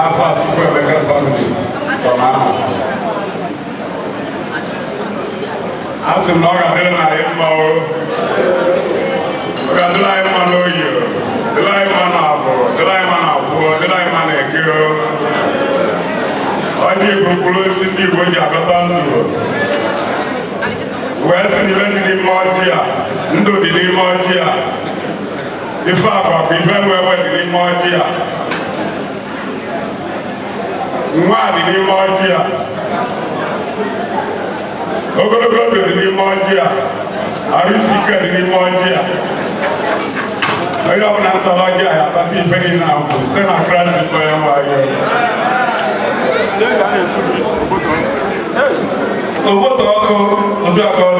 afọ Chukwu Emeka family from ahụ a sị m na ọ ga-adịrị na anyị mma ọ ga-adịrị anyị mma n'oyi dịrị anyị mma n'abụọ dịrị anyị mma n'abụọ dịrị anyị mma n'eke ọjị bụ mkpụrụ osisi ndị Igbo ji akọta ndụ wee sị n'ibe dị n'ime ọjị a ndụ dị n'ime ọjị a ife akwa bụ ife nwewe dị n'ime ọjị a nwa dị n'ime ọjị a ogologo ndụ dị n'ime ọjị a arụ isi ike dị n'ime ọjị a onye ọbụla ntọrọ ọjị a ya akpata ife niile ahụ site na Kraịst bụ onye nwe anyị. Obodo ọkụ otu aka ọ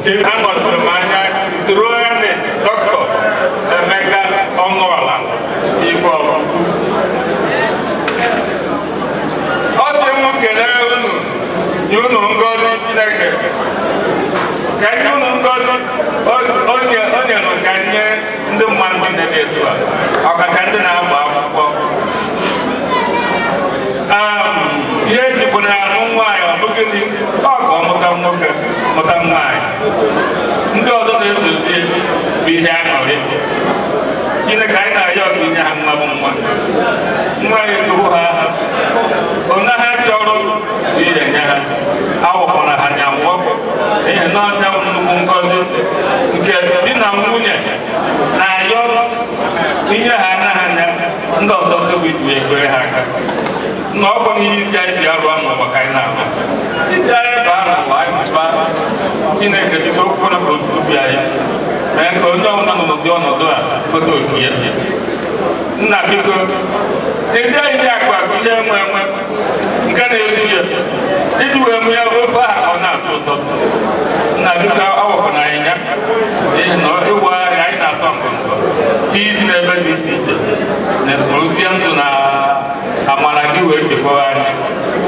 dị anọchiri m anya Royal Dr. Emeka Ọnụọla Igbo ọ sị m kelee unu nye unu ngọzi Chineke ka nye unu ngọzi o nyere ka nye ndị mmadụ niile dị etu a ọkacha ndị na-agba akwụkwọ ihe ejikwana ya anụ nwaanyị ọ bụ gịnị ọ ka ọ mụta nwoke mụta nwaanyị ndị ọzọ na-esozi bụ ihe aṅụrị Chineke anyị na-arịọ ọtụ inye ha nwa bụ nwa ya edobo ha aha onye ha chọrọ bụ ihe nye ha awụkwara ha nya nwụọ ihe n'ọnya nnukwu ngọzi nke di na nwunye na-ayọ ihe ha anaghị anya ndị ọzọ tebụl ekwere ha aka na ọ bụ n'ihe isi anyị ji arụ n'ụwa ka anyị na-arụ isi anyị baa n'ụwa anyị mụba Chineke bido okwu na obi anyị mee ka onye ọbụla nọ n'ụdị ọnọdụ a gote otu ya nna biko ezi anyị ji akụ akụ ihe enwe enwe nke na-ezu ya iji wee mụ ya ofe aha ọ na-atọ ụtọ nna biko awọpụ na anyị ya n'ihi na ịwụ anyị anyị na-atọ ngọngọ dị isi n'ebe dị iche iche na ozie ndụ na amara gị wee chekwaa anyị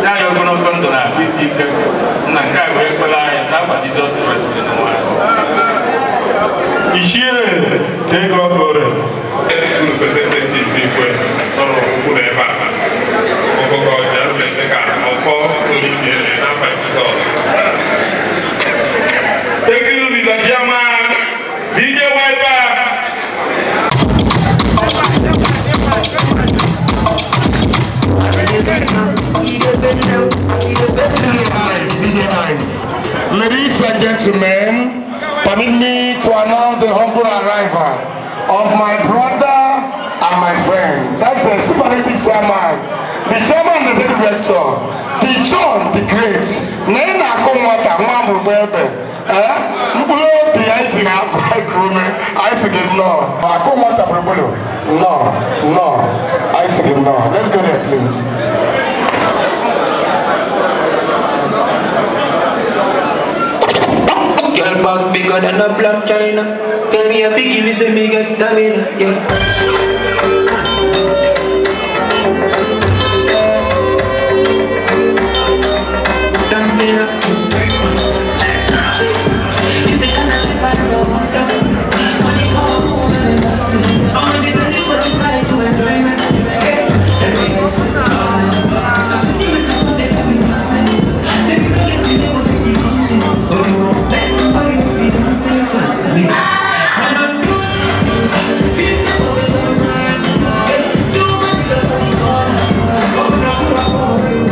nye anyị ogologo ndụ na isi ike na nke a wee kwere anyị n'afọ Jizọs Kraịst n'ụwa anyị. Ichie ego ọkụrụ representative ikwe nọrọ okwu n'ebe a ọkụkọ ọja mmemme ka ọkọ soro ike n'afọ Jizọs. Thank you, Mr. Chairman. DJ Wiper. Ladies and gentlemen, permit me to announce the humble arrival of my brother and my friend. That's the superlative chairman, the chairman and the director, the John the Great. Nena Komwata Mwambubebe. Mbulo the engine up like Kume. I say no. Akomwata Brubulo. No. I say no. Let's go there, please. Girl back bigger than a black China. Tell me if you give me some me get stamina, yeah. It's the kind of life I never wanted. When it all moves and it doesn't. I'm only ready for the side to enjoyment. Every day is I said you ain't gonna make me nonsense. Say you don't get to know what you want. Oh, you won't let somebody feel me. When I'm good, feel the boys around. Do it because I'm gonna. Open up for you.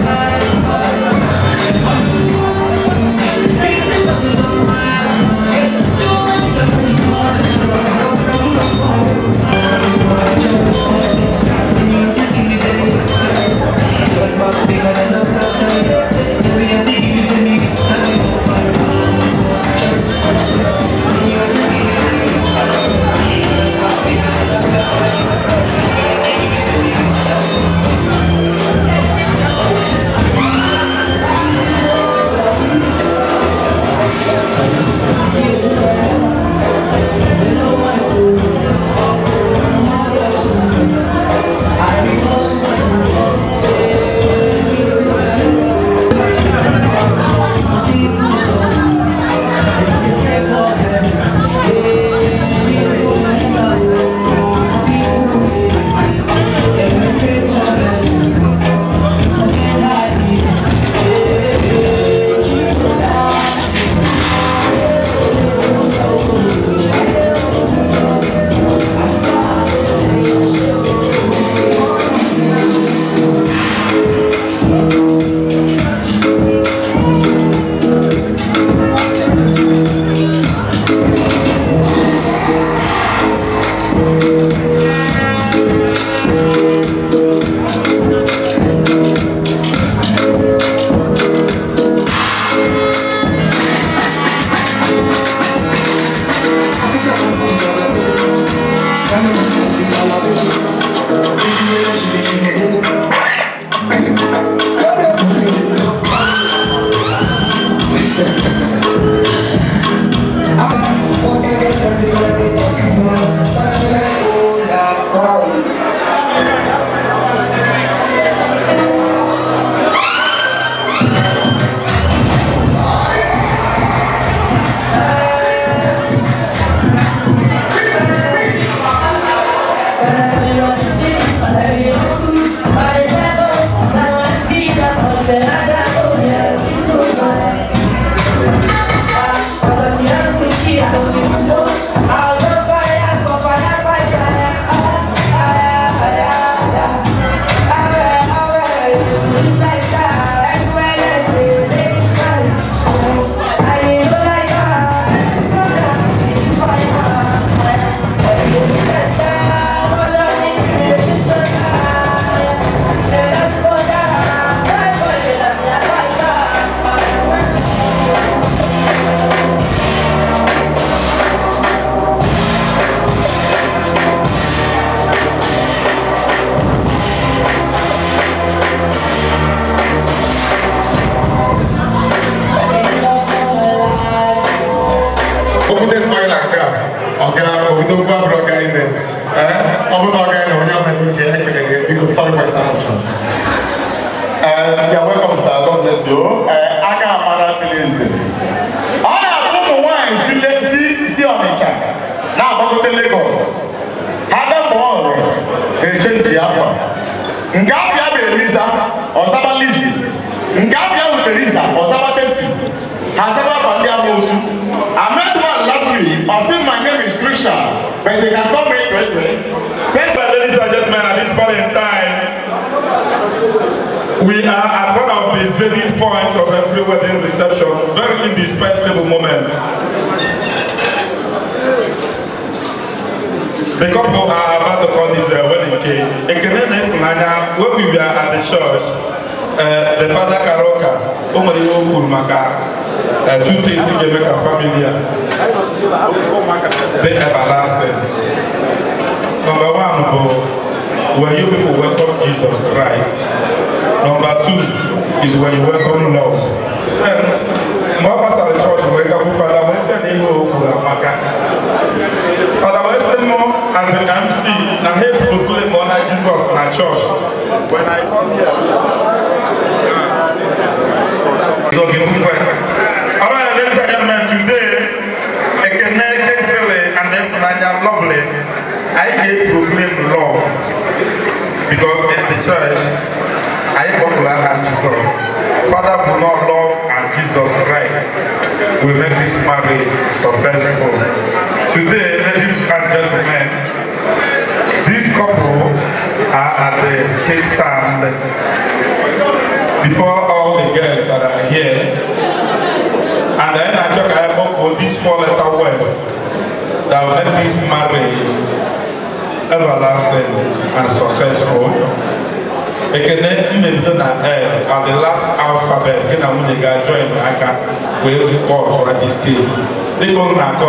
Lagos. Hada for change Jaffa. Ngapia Belisa or Saba Lisi. Ngapia with Teresa or Saba Testi. Hasaba Pandia Mosu. I met one last week. I said my name is Trisha. But they can come in. Ladies and gentlemen, at this point in time, we are at one of the zenith points of every wedding reception. Very indispensable moment. The couple are about to call this wedding cake. Ekene and Ifunanya, when we were at the church, the father Karoka, Omari Okulmaka, 2 things to make a family. The everlasting. Number 1, when you people welcome Jesus Christ. Number 2 is when you welcome love. My pastor at the church, welcome Father Western Okulmaka. Father Western more as the MC, now here people claim honor Jesus in our church. When I come here, alright, ladies and gentlemen, today, Ekene, and Ifunanya lovely. I get proclaim love because in the church, I popular and Jesus. Father will not love and Jesus Christ will make this marriage successful. Today, ladies and gentlemen, this couple are at the cake stand before all the guests that are here. And then I talk about these 4-letter words that will make this marriage everlasting and successful. Ekene mmemme na at the last alphabet, gị na nwunye ga-join aka wee record for this day. Dịka ụnụ na-akọ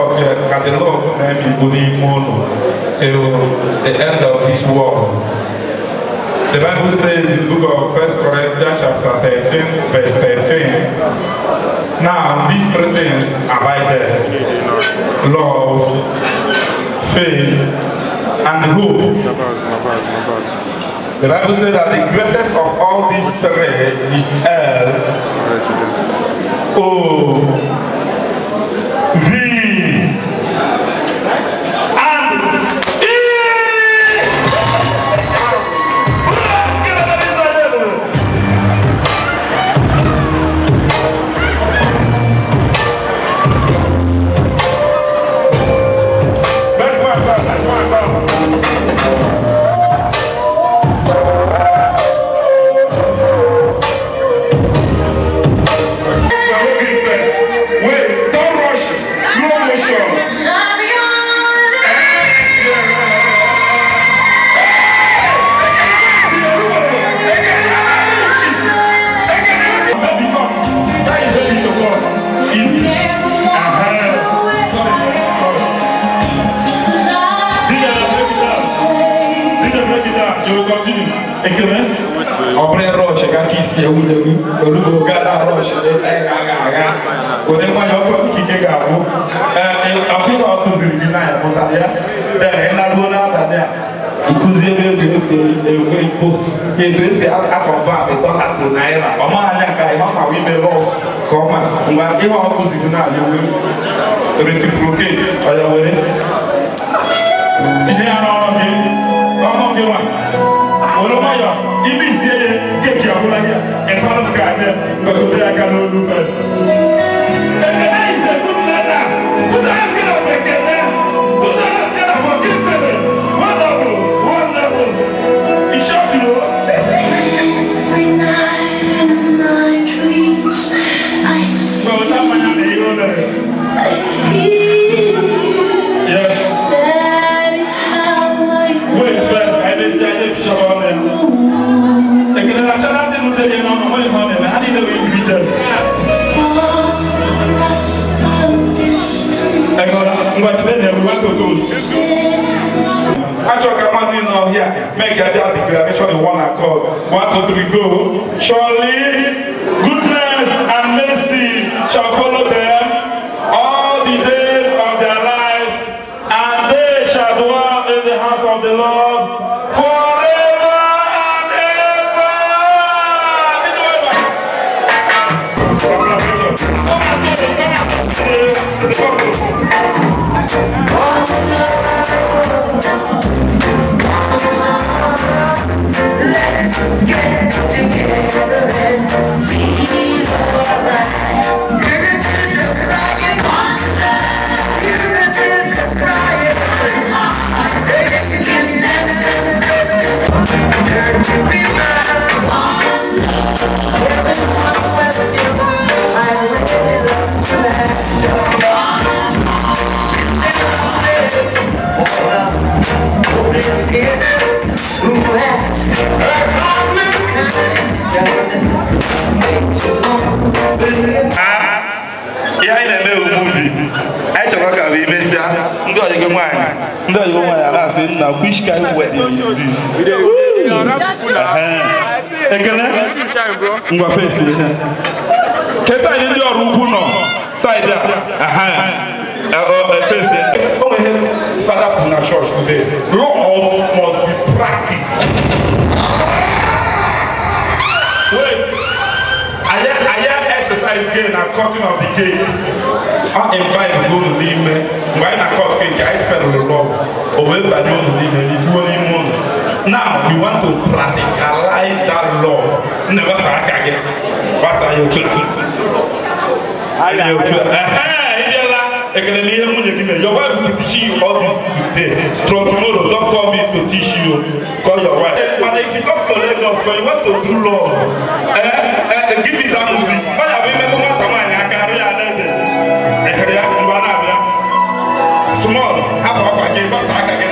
ka the Lord na-eme Igbo n'ime ụlọ till the end of this world. The Bible says in the book of 1 Corinthians chapter 13, verse 13, now these 3 things abide there: love, faith, and hope. The Bible says that the greatest of all these 3 is L, O, V, and E. Let's go. Ekene, ọbụrụ rush ka isi ewulewu olugbo gada rush aga onye nwanyị ọkụ ikike ga-abụ ọkụkọ ọkụziri gị na ya pụtara ya dere ịnaruo n'abalị a nkụzi ebe esi enwe ikpo ka ebe esi akọba $1 naira ọma anya ka ihe ọma ime lọv ka ọma mgbe ihe ọkụziri na-ala ewe reciprocate ọya were tinye ya n'ọnụ gị nwa Olomayo, ibi sie keki abula ya, epalo kade, ngote akano lu first. Ekene is a good letter. Good asking of Ekene. Good asking of Okisele. Wonderful. It shocked you. Every night in my dreams, I see. So that man is yes. That is how I know. Wait first, I just show on them. Ekene na chana ti no tell you no mo ho me. How do you know we greeters? Here, make a declaration in one accord. 1, 2, 3, go. Surely goodness and mercy shall follow them all the days of their lives, and they shall dwell in the house of the Lord forever and ever. Which kind of wedding is this? Ekene? Ngwa face here. Kesa ndi Oraukwu no. Side there. Face here. Father in a church today. Love must be practiced. Wait. I have exercise again and cutting of the cake. I invite you to leave me. Why not cut cake? I spend the love. Or wait by you to leave me. Now we want to practicalize that love. Never say again. What's your children? Your wife will be teaching you all this today. From tomorrow, don't call me to teach you. Call your wife. But if you come to Lagos, when you want to do love, give me that music. When I be making my time, I can read small. How about I give us a again?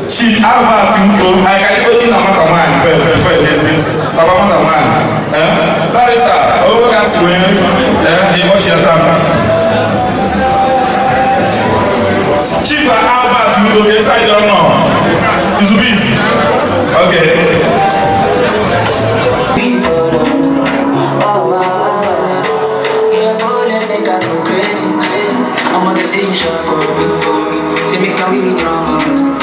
Chief Albert Nko, I can even know Matrimony first before you listen. Papa Matrimony. Barrister, over can swim. Emotional time. Chief Albert Nko, yes, I don't know. It's busy. Okay. I'm on the station for me. See me carry drama.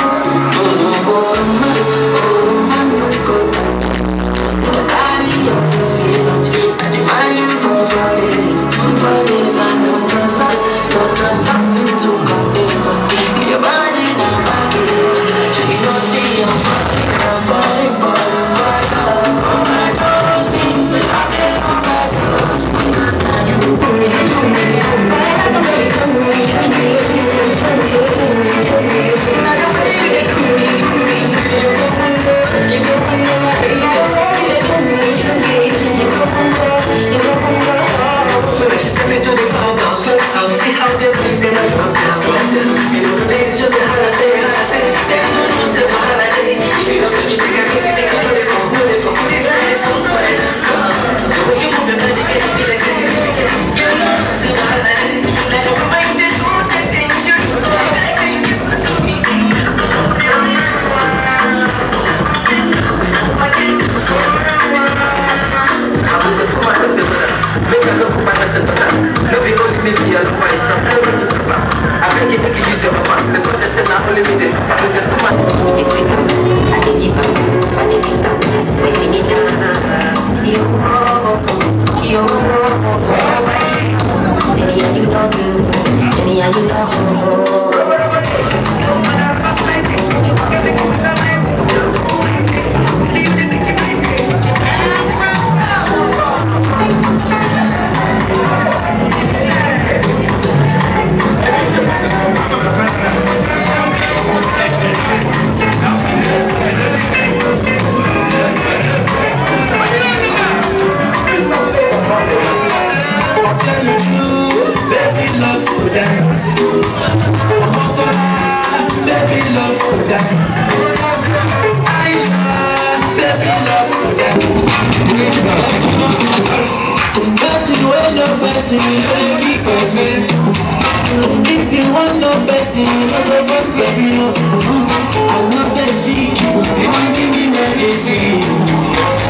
If you want no blessing, you go first blessing. I love that shit. You want give me medicine.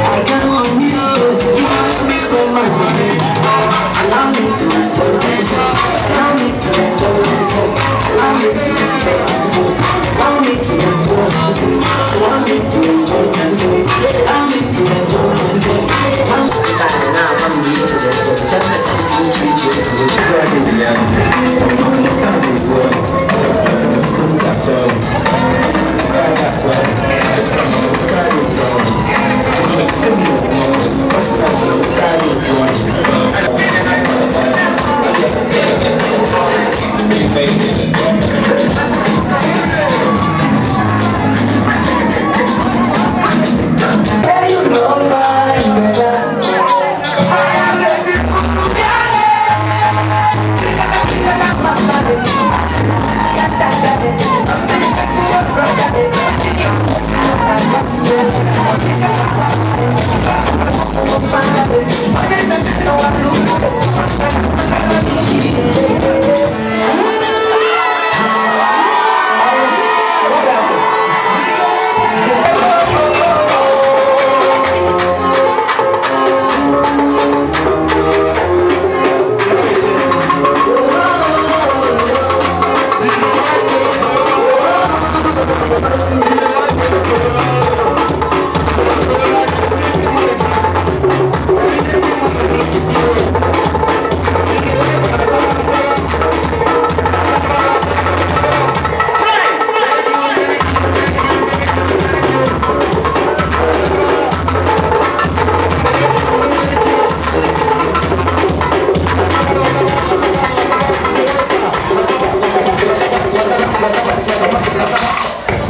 I got one you. You want me spend my money. Allow me to enjoy myself. Allow me to enjoy myself. Allow me to enjoy myself. Allow me to enjoy. Allow me to enjoy myself. Allow me to enjoy myself.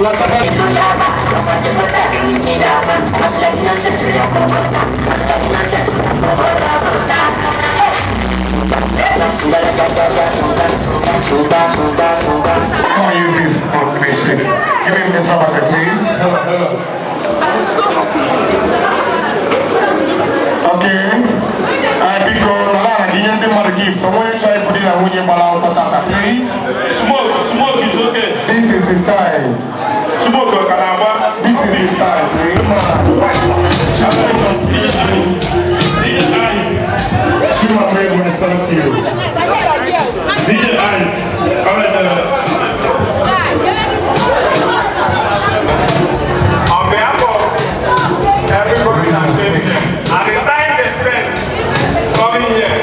Come on, use this machine. Give him this water, please. Okay. Because the gift. Someone try for dinner when you allow patata, please. Smoke is okay. This is the time. Smoke Kanaba. This is the time, please. Shima Pray will start to you. DJ Eyes. On behalf of everybody that's listening, and the time they spent coming here,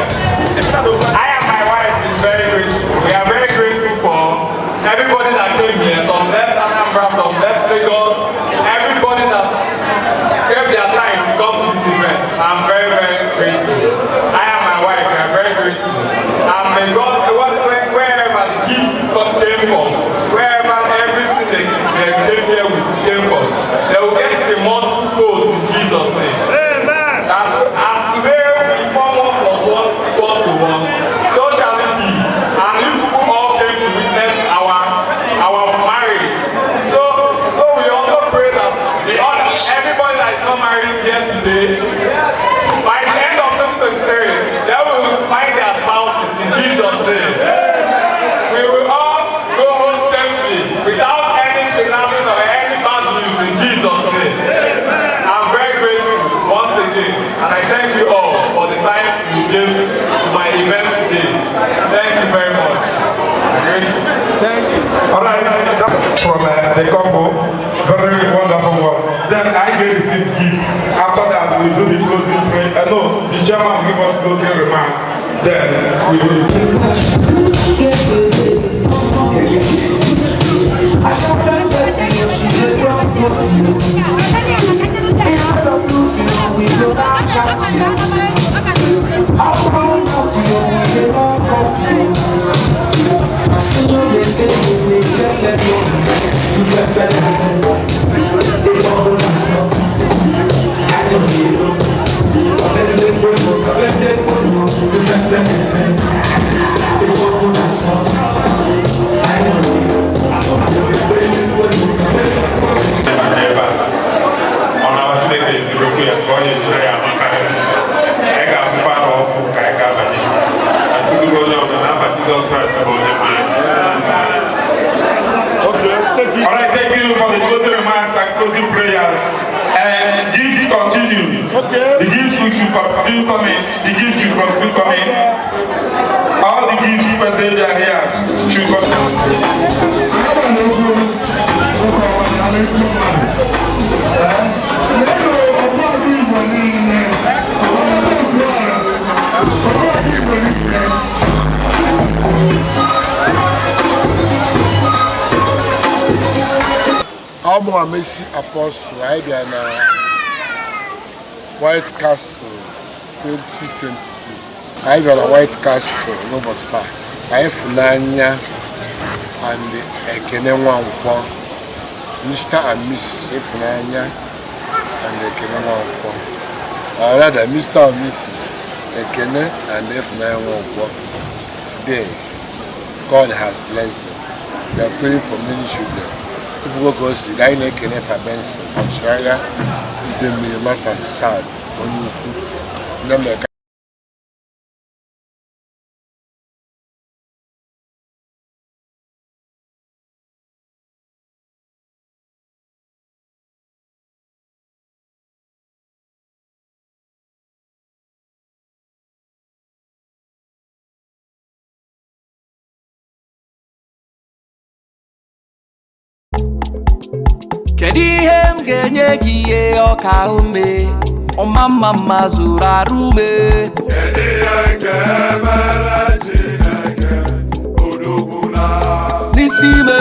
I and my wife is very grateful. We are very grateful for everybody that came here. Some left Anambra, some left Lagos, everybody that gave their time to come to this event. I'm very, very grateful. I and my wife are very grateful. And may God, wherever the gifts came from, wherever everything they came here with came from, they will get the multiple folds in Jesus' name. Amen. And as today we form 1 + 1 equals to 1, so shall it be. And you people all came to witness our marriage. So we also pray that everybody that is not married here today, by the end of 2023, they will find their spouses in Jesus' name. We will all go home safely without any kidnapping or any bad news in Jesus' name. I'm very grateful once again, and I thank you all for the time you gave to my event today. Thank you very much. I'm grateful. Thank you. All right, from the couple, very wonderful one. Then I get received gifts. After that, we do the closing prayer. No, the chairman will give us closing remarks. Then we will. I shall confess you, she will not go to you. Instead of losing you, we will not chat to you. I'll run out to you, we will not come to you. Still you may take me, we can't let go. You feel better. It's all on myself. I don't need you. I bet they will look, I bet they will look. You feel better. It's all on myself. I don't need you. Alright, thank you for the closing remarks and closing prayers. And gifts continue. Okay. The gifts which you continue coming. The gifts you continue coming. All the gifts present are here should continue. I'm a Messi Apostle. I am White Castle 2022. I am a White Castle, no more spa. I Ifunanya and Ekene Nwankwo. Mr. and Mrs. Ifunanya and Ekene Nwankwo. Or rather, Mr. and Mrs. Ekene and Ifunanya Nwankwo. Today, God has blessed them. We are praying for many children. If we go see guy named Ekene Benson, Ochiagha Oraukwu Celebrate. Kedu ihe m ga-enye gị ihe ọka ume ọma mma mma zuru arụ ume kedu ihe ga-emere Chineke odogwu na n'isi ime